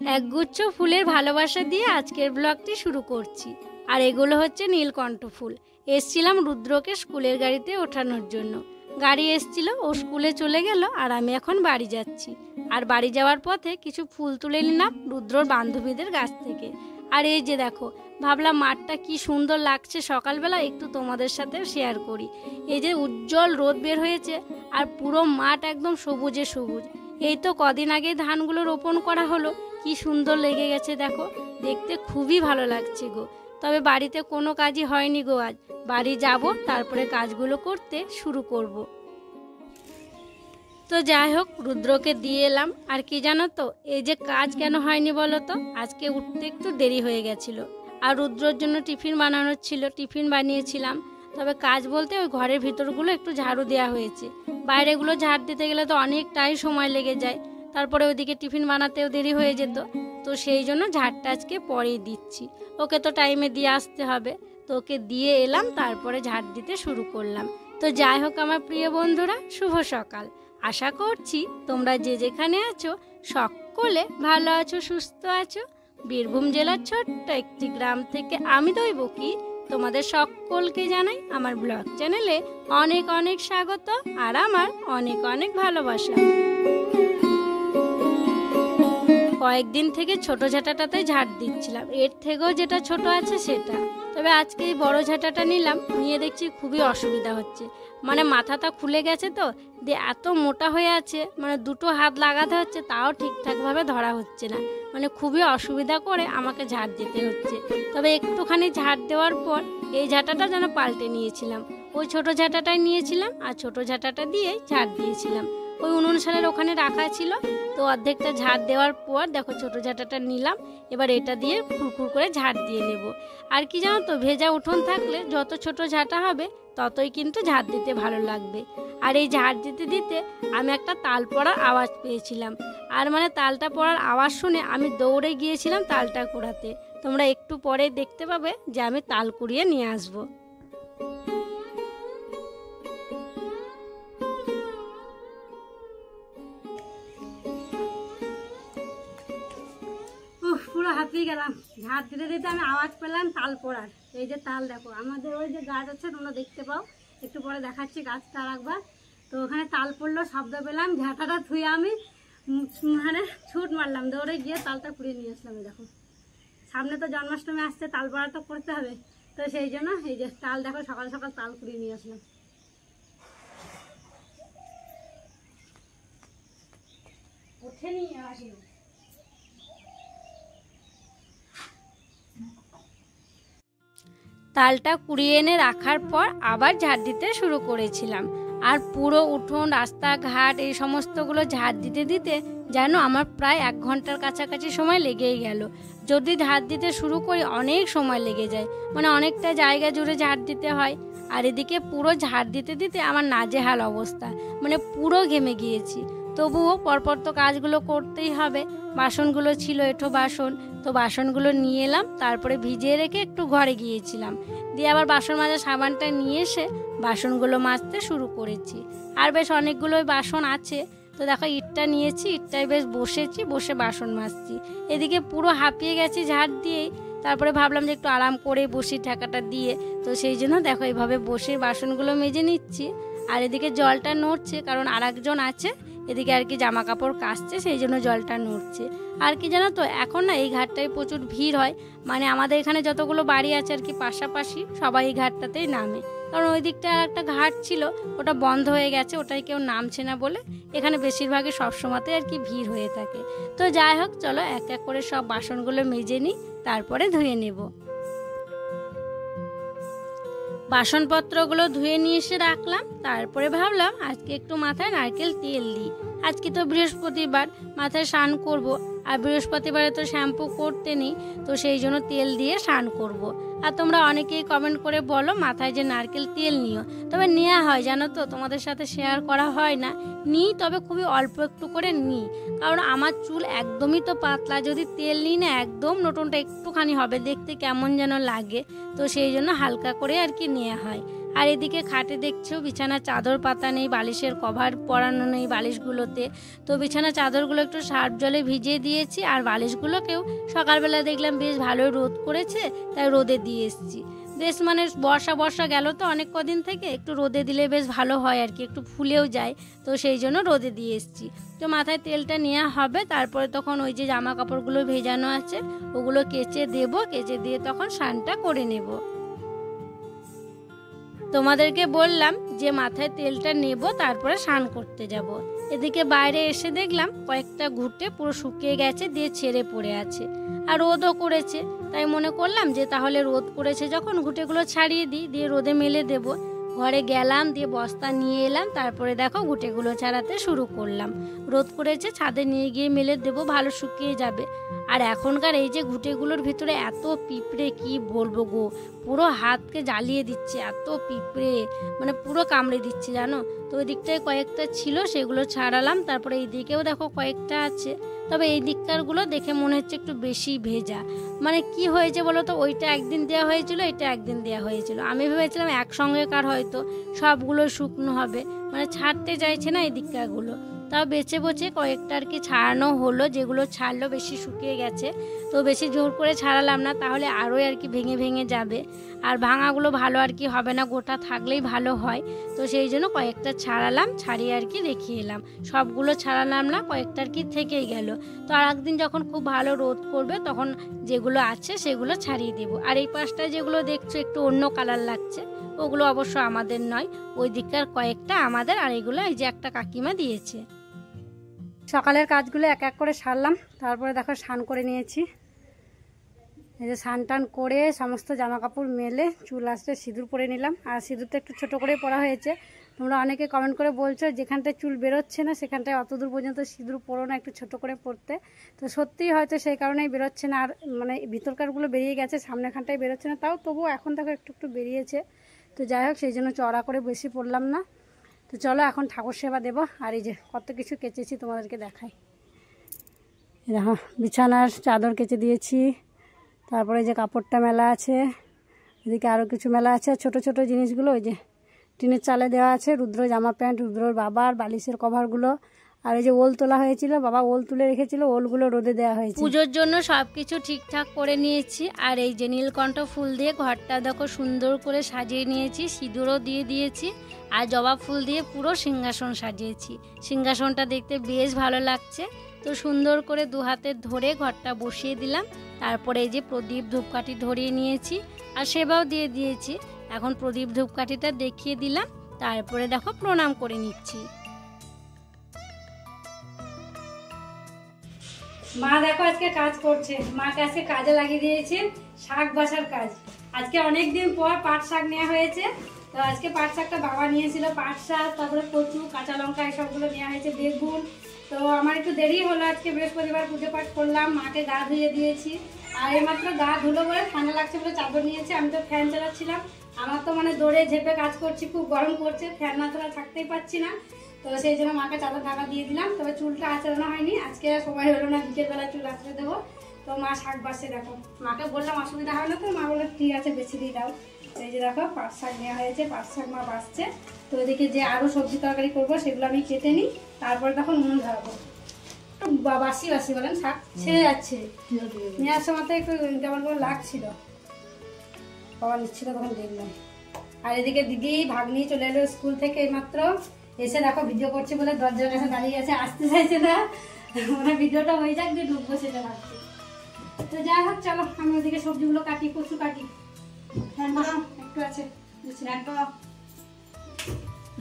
একগুচ্ছ ফুলের ভালোবাসা দিয়ে আজকের ব্লগটি শুরু করছি। আর এগুলো হচ্ছে নীলকণ্ঠ ফুল। এসছিলাম রুদ্রকে স্কুলের গাড়িতে ওঠানোর জন্য। গাড়ি এসছিল, ও স্কুলে চলে গেল, আর আমি এখন বাড়ি যাচ্ছি। আর বাড়ি যাওয়ার পথে কিছু ফুল তুলে নিলাম রুদ্রর বান্ধবীদের গাছ থেকে। আর এই যে দেখো, ভাবলাম মাঠটা কি সুন্দর লাগছে সকালবেলা, একটু তোমাদের সাথে শেয়ার করি। এই যে উজ্জ্বল রোদ বের হয়েছে, আর পুরো মাঠ একদম সবুজে সবুজ। এই তো কদিন আগে ধানগুলো রোপণ করা হলো, কি সুন্দর লেগে গেছে দেখো, দেখতে খুবই ভালো লাগছে গো। তবে বাড়িতে কোনো কাজই হয়নি গো আজ। বাড়ি যাব, তারপরে কাজগুলো করতে শুরু করব। তো যাই হোক, রুদ্রকে দিয়ে এলাম। আর কি জানো তো, এই যে কাজ কেন হয়নি বলো তো, আজকে উঠতে একটু দেরি হয়ে গেছিলো। আর রুদ্রর জন্য টিফিন বানানোর ছিল, টিফিন বানিয়েছিলাম। তবে কাজ বলতে ওই ঘরের ভিতরগুলো একটু ঝাড়ু দেওয়া হয়েছে। বাইরেগুলো ঝাড় দিতে গেলে তো অনেকটাই সময় লেগে যায়, তারপরে ওইদিকে টিফিন বানাতেও দেরি হয়ে যেত। তো সেই জন্য ঝাড়টা আজকে পরেই দিচ্ছি, ওকে তো টাইমে দিয়ে আসতে হবে। তো ওকে দিয়ে এলাম, তারপরে ঝাড় দিতে শুরু করলাম। তো যাই হোক আমার প্রিয় বন্ধুরা, শুভ সকাল। আশা করছি তোমরা যে যেখানে আছো সকলে ভালো আছো, সুস্থ আছো। বীরভূম জেলার ছোট্ট একটি গ্রাম থেকে আমি দৈবকী তোমাদের সকলকে জানাই আমার ব্লগ চ্যানেলে অনেক অনেক স্বাগত, আর আমার অনেক অনেক ভালোবাসা। কয়েকদিন থেকে ছোট ঝাঁটাটাতে ঝাড় দিচ্ছিলাম, এর থেকেও যেটা ছোট আছে সেটা। তবে আজকে এই বড় ঝাঁটাটা নিলাম, নিয়ে দেখছি খুবই অসুবিধা হচ্ছে। মানে মাথাটা খুলে গেছে তো, দিয়ে এত মোটা হয়ে আছে, মানে দুটো হাত লাগাতে হচ্ছে, তাও ঠিকঠাকভাবে ধরা হচ্ছে না। মানে খুবই অসুবিধা করে আমাকে ঝাড় দিতে হচ্ছে। তবে একটুখানি ঝাড় দেওয়ার পর এই ঝাঁটাটা যেন পাল্টে নিয়েছিলাম। ওই ছোট ঝাঁটাটাই নিয়েছিলাম, আর ছোট ঝাঁটাটা দিয়ে ঝাড় দিয়েছিলাম। ওই উনুন শালের ওখানে রাখা ছিল। তো অর্ধেকটা ঝাড় দেওয়ার পর দেখো ছোট ঝাঁটাটা নিলাম, এবার এটা দিয়ে খুরখুর করে ঝাড় দিয়ে নেব। আর কি জানো তো, ভেজা উঠোন থাকলে যত ছোট ঝাঁটা হবে ততই কিন্তু ঝাড় দিতে ভালো লাগবে। আর এই ঝাড় দিতে দিতে আমি একটা তাল পড়ার আওয়াজ পেয়েছিলাম। আর মানে তালটা পড়ার আওয়াজ শুনে আমি দৌড়ে গিয়েছিলাম তালটা কুড়াতে। তোমরা একটু পরে দেখতে পাবে যে আমি তাল কুড়িয়ে নিয়ে আসবো। পুরো হাঁপিয়ে গেলাম, ঝাড় দিতে দিতে আমি আওয়াজ পেলাম তাল পড়ার। এই যে তাল দেখো, আমাদের ওই যে গাছ আছে তোমরা দেখতে পাও, একটু পরে দেখাচ্ছি গাছটা আর একবার। তো ওখানে তাল পড়লো, শব্দ পেলাম, ঝাঁটাটা ধুয়ে আমি মানে ছুট মারলাম, দৌড়ে গিয়ে তালটা কুড়িয়ে নিয়ে আসলাম। দেখো সামনে তো জন্মাষ্টমী আসছে, তাল পড়া তো করতে হবে। তো সেই জন্য এই যে তাল দেখো, সকাল সকাল তাল কুড়িয়ে নিয়ে আসলাম। ওঠেনি আসি। তালটা কুড়িয়ে এনে রাখার পর আবার ঝাড় দিতে শুরু করেছিলাম। আর পুরো উঠোন, রাস্তাঘাট এই সমস্তগুলো ঝাড় দিতে দিতে যেন আমার প্রায় 1 ঘন্টার কাছাকাছি সময় লেগেই গেল। যদি ঝাড় দিতে শুরু করি অনেক সময় লেগে যায়, মানে অনেকটা জায়গা জুড়ে ঝাড় দিতে হয়। আর এদিকে পুরো ঝাড় দিতে দিতে আমার নাজেহাল অবস্থা, মানে পুরো ঘেমে গিয়েছি। তবুও পরপর তো কাজগুলো করতেই হবে। বাসনগুলো ছিল, এঁঠো বাসন, তো বাসনগুলো নিয়ে এলাম, তারপরে ভিজিয়ে রেখে একটু ঘরে গিয়েছিলাম। দিয়ে আবার বাসন মাজা সাবানটা নিয়ে এসে বাসনগুলো মাজতে শুরু করেছি। আর বেশ অনেকগুলোই বাসন আছে। তো দেখো ইটটা নিয়েছি, ইটটায় বেশ বসেছি, বসে বাসন মাজছি। এদিকে পুরো হাঁপিয়ে গেছি ঝাড় দিয়েই। তারপরে ভাবলাম যে একটু আরাম করে বসি ঠেকাটা দিয়ে। তো সেই জন্য দেখো এইভাবে বসে বাসনগুলো মেজে নিচ্ছি। আর এদিকে জলটা নড়ছে, কারণ আর একজন আছে এদিকে আর কি জামা কাপড় কাচছে, সেই জন্য জলটা নড়ছে। আর কি জানো তো, এখন না এই ঘাটটায় প্রচুর ভিড় হয়। মানে আমাদের এখানে যতগুলো বাড়ি আছে আর কি পাশাপাশি, সবাই এই ঘাটটাতেই নামে। কারণ ওই দিকটা আর একটা ঘাট ছিল, ওটা বন্ধ হয়ে গেছে, ওটাই কেউ নামছে না বলে এখানে বেশিরভাগই সবসময়তে আর কি ভিড় হয়ে থাকে। তো যাই হোক, চলো এক এক করে সব বাসনগুলো মেজে নিই, তারপরে ধুয়ে নেব। বাসনপত্রগুলো ধুয়ে নিয়ে এসে রাখলাম। তারপরে ভাবলাম আজকে একটু মাথায় নারকেল তেল দিই। আজকে তো বৃহস্পতিবার, মাথায় স্নান করব। আর বৃহস্পতিবারে তো শ্যাম্পু করতে নেই, তো সেই জন্য তেল দিয়ে স্নান করব। আর তোমরা অনেকেই কমেন্ট করে বলো মাথায় যে নারকেল তেল নিও, তবে নেওয়া হয় জানো তো, তোমাদের সাথে শেয়ার করা হয় না। নিই, তবে খুবই অল্প একটু করে নিই, কারণ আমার চুল একদমই তো পাতলা। যদি তেল নিই না, একদম নতুনটা একটুখানি হবে, দেখতে কেমন যেন লাগে। তো সেই জন্য হালকা করে আর কি নেওয়া হয়। আর এদিকে খাটে দেখছো বিছানার চাদর পাতা নেই, বালিশের কভার পরানো নেই বালিশগুলোতে। তো বিছানার চাদরগুলো একটু সার্ফ জলে ভিজিয়ে দিয়েছি, আর বালিশগুলোকেও সকালবেলা দেখলাম বেশ ভালোই রোদ করেছে, তাই রোদে দিয়ে এসেছি। বেশ মানে বর্ষা গেল তো অনেক কদিন থেকে, একটু রোদে দিলে বেশ ভালো হয় আর কি, একটু ফুলেও যায়, তো সেই জন্য রোদে দিয়ে এসেছি। তো মাথায় তেলটা নেওয়া হবে, তারপরে তখন ওই যে জামা কাপড়গুলো ভেজানো আছে ওগুলো কেচে দেবো, কেচে দিয়ে তখন স্নানটা করে নেব। তোমাদেরকে বললাম যে মাথায় তেলটা নেব, তারপরে স্নান করতে যাব। এদিকে বাইরে এসে দেখলাম কয়েকটা ঘুঁটে পুরো শুকিয়ে গেছে, দিয়ে ছেড়ে পড়ে আছে, আর রোদও করেছে। তাই মনে করলাম যে তাহলে রোদ করেছে যখন ঘুঁটেগুলো ছাড়িয়ে দিই, দিয়ে রোদে মেলে দেব। ঘরে গেলাম, দিয়ে বস্তা নিয়ে এলাম, তারপরে দেখো ঘুঁটেগুলো ছাড়াতে শুরু করলাম। রোদ করেছে, ছাদে নিয়ে গিয়ে মেলে দেবো, ভালো শুকিয়ে যাবে। আর এখনকার এই যে ঘুঁটেগুলোর ভিতরে এত পিঁপড়ে, কি বলবো গো, পুরো হাতকে জ্বালিয়ে দিচ্ছে, এত পিঁপড়ে মানে পুরো কামড়ে দিচ্ছে জানো। তো ওই দিকটায় কয়েকটা ছিল, সেগুলো ছাড়ালাম। তারপরে এই দিকেও দেখো কয়েকটা আছে, তবে এই দিককারগুলো দেখে মনে হচ্ছে একটু বেশি ভেজা। মানে কি হয়েছে বলো তো, ওইটা একদিন দেওয়া হয়েছিল, এটা একদিন দেওয়া হয়েছিল। আমি ভেবেছিলাম একসঙ্গে কার হয়তো সবগুলো শুকনো হবে, মানে ছাড়তে চাইছে না এই দিককারগুলো। তাও বেছে বেছে কয়েকটা আর কি ছাড়ানো হলো, যেগুলো ছাড়লো বেশি শুকিয়ে গেছে, তো বেশি জোর করে ছাড়ালাম না, তাহলে আরোই আর কি ভেঙে ভেঙে যাবে, আর ভাঙাগুলো ভালো আর কি হবে না, গোটা থাকলেই ভালো হয়। তো সেই জন্য কয়েকটা ছাড়ালাম, ছাড়িয়ে আর কি রেখে এলাম। সবগুলো ছাড়ালাম না, কয়েকটা আর কি থেকেই গেল। তো আর একদিন যখন খুব ভালো রোদ করবে তখন যেগুলো আছে সেগুলো ছাড়িয়ে দেবো। আর এই পাশটা যেগুলো দেখছো একটু অন্য কালার লাগছে, ওগুলো অবশ্য আমাদের নয়, ওই দিককার কয়েকটা আমাদের, আর এগুলো এই যে একটা কাকিমা দিয়েছে। সকালের কাজগুলো এক এক করে সারলাম, তারপরে দেখো স্নান করে নিয়েছি। এই যে স্নান টান করে সমস্ত জামা কাপড় মেলে চুল আসতে সিঁদুর পরে নিলাম। আর সিঁদুরটা একটু ছোটো করে পরা হয়েছে। তোমরা অনেকে কমেন্ট করে বলছো যেখানটায় চুল বেরোচ্ছে না সেখানটায় অত দূর পর্যন্ত সিঁদুর পরো না, একটু ছোটো করে পরতে। তো সত্যিই হয়তো সেই কারণেই বেরোচ্ছে না, আর মানে ভিতরকারগুলো বেরিয়ে গেছে, সামনেখানটায় বেরোচ্ছে না, তাও তবুও এখন দেখো একটু একটু বেরিয়েছে। তো যাই হোক, সেই জন্য চড়া করে বেশি পরলাম না। তো চলো এখন ঠাকুর সেবা দেবো। আর এই যে কত কিছু কেচেছি তোমাদেরকে দেখাই। দেখো বিছানার চাদর কেচে দিয়েছি, তারপরে যে কাপড়টা মেলা আছে, এদিকে আরও কিছু মেলা আছে। ছোট ছোট জিনিসগুলো ওই যে টিনের চালে দেওয়া আছে, রুদ্র জামা প্যান্ট, রুদ্রর বাবার বালিশের কভারগুলো, আর এই যে ওল তোলা হয়েছিল, বাবা ওল তুলে রেখেছিল, ওলগুলো রোদে দেওয়া হয়েছে। পুজোর জন্য সব কিছু ঠিকঠাক করে নিয়েছি। আর এই যে নীলকণ্ঠ ফুল দিয়ে ঘরটা দেখো সুন্দর করে সাজিয়ে নিয়েছি, সিঁদুরও দিয়ে দিয়েছি, আর জবা ফুল দিয়ে পুরো সিংহাসন সাজিয়েছি। সিংহাসনটা দেখতে বেশ ভালো লাগছে। তো সুন্দর করে দু হাতে ধরে ঘরটা বসিয়ে দিলাম। তারপরে এই যে প্রদীপ ধূপকাঠি ধরিয়ে নিয়েছি, আর সেবাও দিয়ে দিয়েছি। এখন প্রদীপ ধূপকাঠিটা দেখিয়ে দিলাম, তারপরে দেখো প্রণাম করে নিচ্ছি। মা দেখো আজকে কাজ করছে, মাকে আজকে কাজে লাগিয়ে দিয়েছে শাক বাছার কাজ। আজকে অনেক দিন পর পাট শাক নেওয়া হয়েছে। তো আজকে পাট শাকটা বাবা নিয়েছিল, পাট শাক, তারপরে কচু, কাঁচা লঙ্কা, এসবগুলো নেওয়া হয়েছে, বেগুন। তো আমার একটু দেরি হলো, আজকে বৃহস্পতিবার পুজো পাঠ করলাম, মাকে গা ধুয়ে দিয়েছি। আর এইমাত্র গা ধুলো বলে ঠান্ডা লাগছে বলে চাদর নিয়েছি। আমি তো ফ্যান চালাচ্ছিলাম, আমার তো মানে দৌড়ে ঝেপে কাজ করছি, খুব গরম করছে, ফ্যান না ছাড়া থাকতেই পারছি না। তো সেই জন্য মাকে চাদর ঢাকা দিয়ে দিলাম। তবে চুলটা আঁচড়ানো হয়নি, আজকে সময় হলো না, বিকেলবেলা চুল আঁচড়ে দেবো। তো মা শাক বাছছে দেখো, মাকে বললাম অসুবিধা হয় না তো, মা বললো ঠিক আছে বেছে দিয়ে দাও। এই যে দেখো পাট শাক নেওয়া হয়েছে, পাট শাক মা বাছছে। তো ওইদিকে যে আরও সবজি তরকারি করবো সেগুলো আমি কেটে নিই, তারপরে তখন উনুন ধরাবো। বাসি বাসি বলেন, শাক ছেড়ে যাচ্ছে, নেওয়ার সময় তো একটু কেমন করে লাগছিল, বাবা নিচ্ছিল তখন দেখলাম। আর এদিকে দিদি ভাগ্নি চলে এলো স্কুল থেকে এইমাত্র, এসে দেখো ভিডিও করছে বলে দরজার কাছে দাঁড়িয়ে আছে, আসতে চাইছে না, মানে ভিডিওটা হয়ে যাক দিয়ে ঢুকবো সেটা ভাবছি। তো যাই হোক চলো, আমি ওদিকে সবজিগুলো কাটি, কচু কাটি, একটু আছে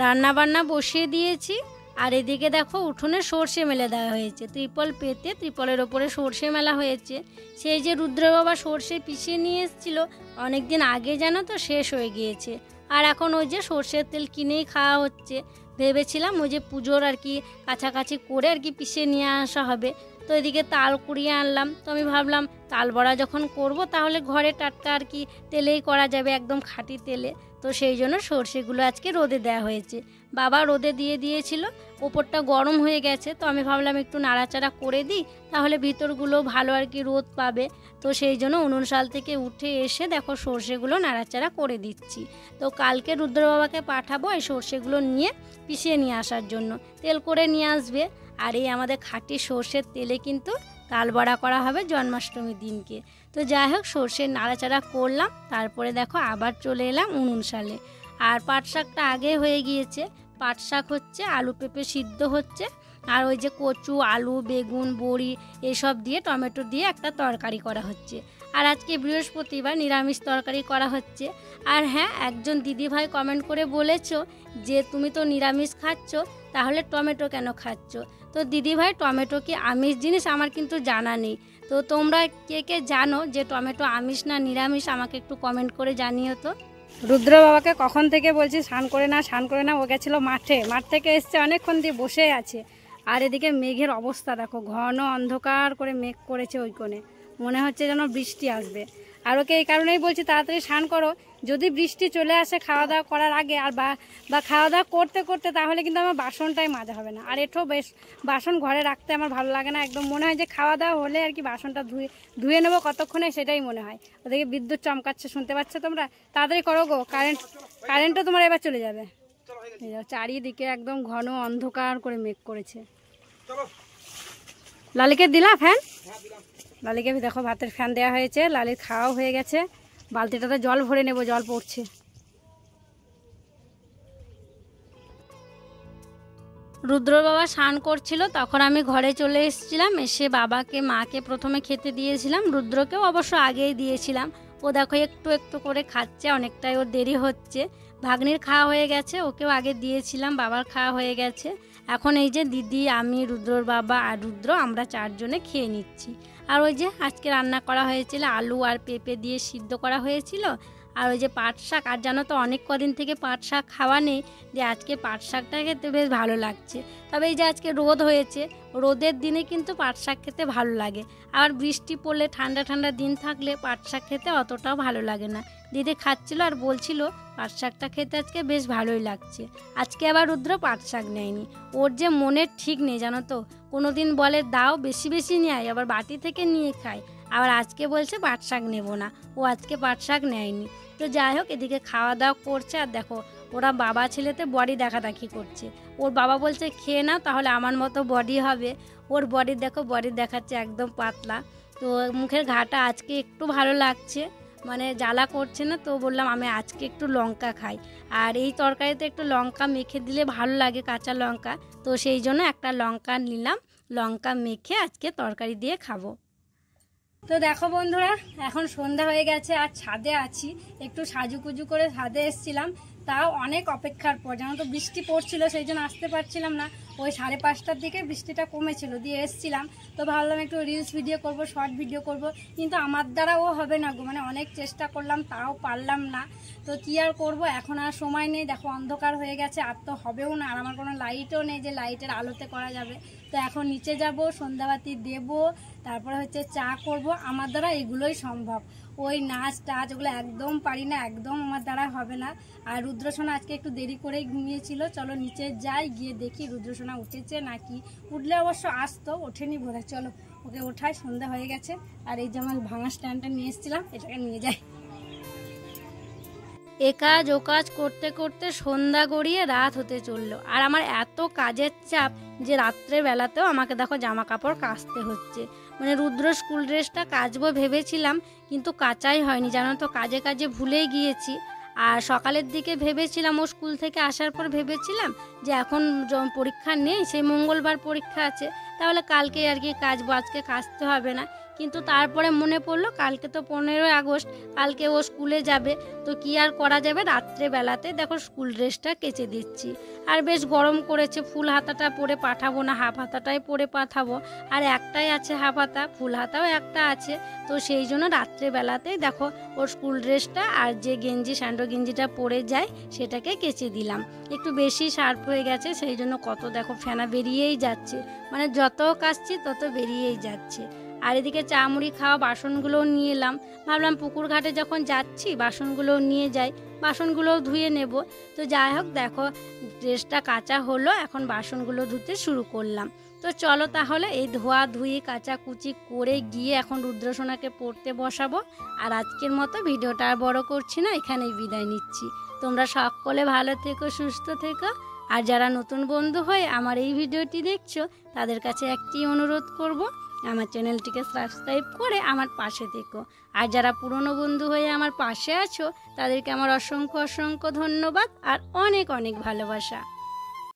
রান্না বান্না বসিয়ে দিয়েছি। আর এদিকে দেখো উঠোনে সর্ষে মেলে দেওয়া হয়েছে, ত্রিপল পেতে ত্রিপলের ওপরে সর্ষে মেলা হয়েছে। সেই যে রুদ্র বাবা সর্ষে পিষিয়ে নিয়ে এসেছিলো অনেকদিন আগে, জানো তো শেষ হয়ে গিয়েছে। আর এখন ওই যে সর্ষের তেল কিনেই খাওয়া হচ্ছে। ভেবেছিলাম ওই যে পুজোর আর কি কাছাকাছি করে আর কি পিষিয়ে নিয়ে আসা হবে। তো এদিকে তাল কুড়িয়ে আনলাম। তো আমি ভাবলাম তাল বড়া যখন করব তাহলে ঘরে টাটকা আর কি তেলেই করা যাবে, একদম খাঁটি তেলে। তো সেই জন্য সর্ষেগুলো আজকে রোদে দেওয়া হয়েছে। বাবা রোদে দিয়ে দিয়েছিল, ওপরটা গরম হয়ে গেছে, তো আমি ভাবলাম একটু নাড়াচাড়া করে দিই, তাহলে ভিতরগুলো ভালো আর কি রোদ পাবে। তো সেই জন্য উনুন শাল থেকে উঠে এসে দেখো সর্ষেগুলো নাড়াচাড়া করে দিচ্ছি। তো কালকে রুদ্র বাবাকে পাঠাবো এই সর্ষেগুলো নিয়ে পিষিয়ে নিয়ে আসার জন্য, তেল করে নিয়ে আসবে। আর এই আমাদের খাঁটি সর্ষের তেলে কিন্তু তালবড়া করা হবে জন্মাষ্টমীর দিনকে। তো যাই হোক, সর্ষের নাড়াচাড়া করলাম, তারপরে দেখো আবার চলে এলাম উনুন শালে। আর পাট শাকটা আগে হয়ে গিয়েছে, পাট শাক হচ্ছে, আলু পেঁপে সিদ্ধ হচ্ছে, আর ওই যে কচু, আলু, বেগুন, বড়ি এসব দিয়ে টমেটো দিয়ে একটা তরকারি করা হচ্ছে। আর আজকে বৃহস্পতিবার, নিরামিষ তরকারি করা হচ্ছে। আর হ্যাঁ, একজন দিদিভাই কমেন্ট করে বলেছো যে তুমি তো নিরামিষ খাচ্ছ, তাহলে টমেটো কেন খাচ্ছ? তো দিদিভাই, টমেটো কি আমিষ জিনিস আমার কিন্তু জানা নেই। তো তোমরা কে কে জানো যে টমেটো আমিষ না নিরামিষ, আমাকে একটু কমেন্ট করে জানিও তো। রুদ্র বাবাকে কখন থেকে বলছি স্নান করে না, স্নান করে না, ও গেছিলো মাঠে, মাঠ থেকে এসছে অনেকক্ষণ দিয়ে বসে আছে। আর এদিকে মেঘের অবস্থা দেখো, ঘন অন্ধকার করে মেঘ করেছে ওই কোণে, মনে হচ্ছে যেন বৃষ্টি আসবে। আর ওকে এই কারণেই বলছি তাড়াতাড়ি স্নান করো, যদি বৃষ্টি চলে আসে খাওয়া দাওয়া করার আগে আর বা খাওয়া দাওয়া করতে করতে, তাহলে কিন্তু আমার বাসনটাই মাজা হবে না। আর এঠো বেশ বাসন ঘরে রাখতে আমার ভালো লাগে না, একদম মনে হয় যে খাওয়া দাওয়া হলে আর কি বাসনটা ধুয়ে নেবো কতক্ষণে, সেটাই মনে হয়। ওদিকে বিদ্যুৎ চমকাচ্ছে, শুনতে পাচ্ছ তোমরা? তাড়াতাড়ি করো গো, কারেন্টও তোমার এবার চলে যাবে। চারিদিকে একদম ঘন অন্ধকার করে মেঘ করেছে। লালিকে দিলা ফ্যান? লালিকে দেখো ভাতের ফ্যান দেওয়া হয়েছে, লালির খাওয়াও হয়ে গেছে। বালতিটাতে জল ভরে নেব, জল পড়ছে। রুদ্র বাবা স্নান করছিল, তখন আমি ঘরে চলে এসেছিলাম। এসে বাবাকে মাকে প্রথমে খেতে দিয়েছিলাম, রুদ্রকেও অবশ্য আগেই দিয়েছিলাম। ও দেখো একটু একটু করে খাচ্ছে, অনেকটাই ওর দেরি হচ্ছে। ভাগ্নির খাওয়া হয়ে গেছে, ওকেও আগে দিয়েছিলাম, বাবার খাওয়া হয়ে গেছে। এখন এই যে দিদি, আমি, রুদ্রর বাবা আর রুদ্র, আমরা চারজনে খেয়ে নিচ্ছি। আর ওই যে আজকে রান্না করা হয়েছিল, আলু আর পেঁপে দিয়ে সিদ্ধ করা হয়েছিল। আর ওই যে পাট শাক, আর জানো তো অনেক কদিন থেকে পাট শাক খাওয়া নেই, যে আজকে পাট শাকটা খেতে বেশ ভালো লাগছে। তবে এই যে আজকে রোদ হয়েছে, রোদের দিনে কিন্তু পাট শাক খেতে ভালো লাগে। আর বৃষ্টি পড়লে, ঠান্ডা ঠান্ডা দিন থাকলে পাট শাক খেতে অতটাও ভালো লাগে না। দিদি খাচ্ছিল আর বলছিল পাট শাকটা খেতে আজকে বেশ ভালোই লাগছে। আজকে আবার রুদ্র পাট শাক নেয়নি, ওর যে মনের ঠিক নেই জানো তো। কোনো দিন বলে দাও, বেশি বেশি নিয়ে আয়, আবার বাটি থেকে নিয়ে খায়। আবার আজকে বলছে পাট শাক নেবো না, ও আজকে পাট শাক নেয়নি। তো যাই হোক, এদিকে খাওয়া দাওয়া করছে। আর দেখো ওরা বাবা ছেলেতে বডি দেখাদেখি করছে। ওর বাবা বলছে খেয়ে নাও, তাহলে আমার মতো বডি হবে। ওর বডি দেখো, বডি দেখাচ্ছে একদম পাতলা। তো মুখের ঘাটা আজকে একটু ভালো লাগছে, মানে জ্বালা করছে না। তো বললাম আমি আজকে একটু লঙ্কা খাই, আর এই তরকারিতে একটু লঙ্কা মেখে দিলে ভালো লাগে, কাঁচা লঙ্কা। তো সেই জন্য একটা লঙ্কা নিলাম, লঙ্কা মেখে আজকে তরকারি দিয়ে খাবো। তো দেখো বন্ধুরা, এখন সন্ধ্যা হয়ে গেছে আর ছাদে আছি, একটু সাজুকুজু করে ছাদে এসেছিলাম। তাও অনেক অপেক্ষার পর, জানো তো বৃষ্টি পড়ছিল, সেই জন্য আসতে পারছিলাম না। ওই 5:30টার দিকে বৃষ্টিটা কমেছিল, দিয়ে এসেছিলাম। তো ভাবলাম একটু রিলস ভিডিও করব, শর্ট ভিডিও করব, কিন্তু আমার দ্বারাও হবে না গো, মানে অনেক চেষ্টা করলাম তাও পারলাম না। তো কী আর করবো, এখন আর সময় নেই, দেখো অন্ধকার হয়ে গেছে, আর তো হবেও না। আর আমার কোনো লাইটও নেই যে লাইটের আলোতে করা যাবে। তো এখন নিচে যাব, সন্ধ্যাবাতি দেব, তারপরে হচ্ছে চা করব। আমার দ্বারা এগুলোই সম্ভব, ওই নাচ টাচ ওগুলো একদম পারি না, একদম আমার দ্বারা হবে না। আর রুদ্রসোনা আজকে একটু দেরি করেই ঘুমিয়েছিল, চলো নিচে যাই, গিয়ে দেখি রুদ্রসোনা উঠেছে নাকি। উঠলে অবশ্য আসতো, ওঠেনি বোধ হয়। চলো ওকে ওঠায়, সন্ধ্যা হয়ে গেছে। আর এই যে আমার ভাঙা স্ট্যান্ডটা নিয়ে এসেছিলাম, এটাকে নিয়ে যাই। এ কাজ ও কাজ করতে করতে সন্ধ্যা গড়িয়ে রাত হতে চললো। আর আমার এত কাজের চাপ যে রাত্রের বেলাতেও আমাকে দেখো জামা কাপড় কাচতে হচ্ছে। মানে রুদ্র স্কুল ড্রেসটা কাচবো ভেবেছিলাম, কিন্তু কাচাই হয়নি জানো তো, কাজে কাজে ভুলেই গিয়েছি। আর সকালের দিকে ভেবেছিলাম, ও স্কুল থেকে আসার পর ভেবেছিলাম যে এখন পরীক্ষা নেই, সেই মঙ্গলবার পরীক্ষা আছে, তাহলে কালকে আর কি কাচবো, আজকে কাচতে হবে না। কিন্তু তারপরে মনে পড়লো কালকে তো 15ই আগস্ট, কালকে ও স্কুলে যাবে। তো কি আর করা যাবে, রাত্রেবেলাতে দেখো স্কুল ড্রেসটা কেচে দিচ্ছি। আর বেশ গরম করেছে, ফুল হাতাটা পরে পাঠাবো না, হাফ হাতাটাই পরে পাঠাবো। আর একটাই আছে হাফ হাতা, ফুল হাতাও একটা আছে। তো সেই জন্য রাত্রেবেলাতেই দেখো ওর স্কুল ড্রেসটা আর যে গেঞ্জি, স্যান্ডো গেঞ্জিটা পরে যায় সেটাকে কেচে দিলাম। একটু বেশি শার্প হয়ে গেছে, সেই জন্য কত দেখো ফেনা বেরিয়েই যাচ্ছে, মানে যত কাচছি তত বেরিয়েই যাচ্ছে। আর এদিকে চা মুড়ি খাওয়া বাসনগুলোও নিয়ে এলাম। ভাবলাম পুকুর ঘাটে যখন যাচ্ছি বাসনগুলোও নিয়ে যাই, বাসনগুলোও ধুয়ে নেব। তো যাই হোক, দেখো ড্রেসটা কাচা হলো, এখন বাসনগুলো ধুতে শুরু করলাম। তো চলো তাহলে এই ধোয়া ধুয়ে কাচাকুচি করে গিয়ে এখন রুদ্রসোনাকে পড়তে বসাবো। আর আজকের মতো ভিডিওটা আর বড় করছি না, এখানেই বিদায় নিচ্ছি। তোমরা সকলে ভালো থেকো, সুস্থ থেকো। আর যারা নতুন বন্ধু হয়ে আমার এই ভিডিওটি দেখছো তাদের কাছে একটি অনুরোধ করব, আমার চ্যানেলটিকে সাবস্ক্রাইব করে আমার পাশে থেকো। আর যারা পুরনো বন্ধু হয়ে আমার পাশে আছো তাদেরকে আমার অসংখ্য অসংখ্য ধন্যবাদ আর অনেক অনেক ভালোবাসা।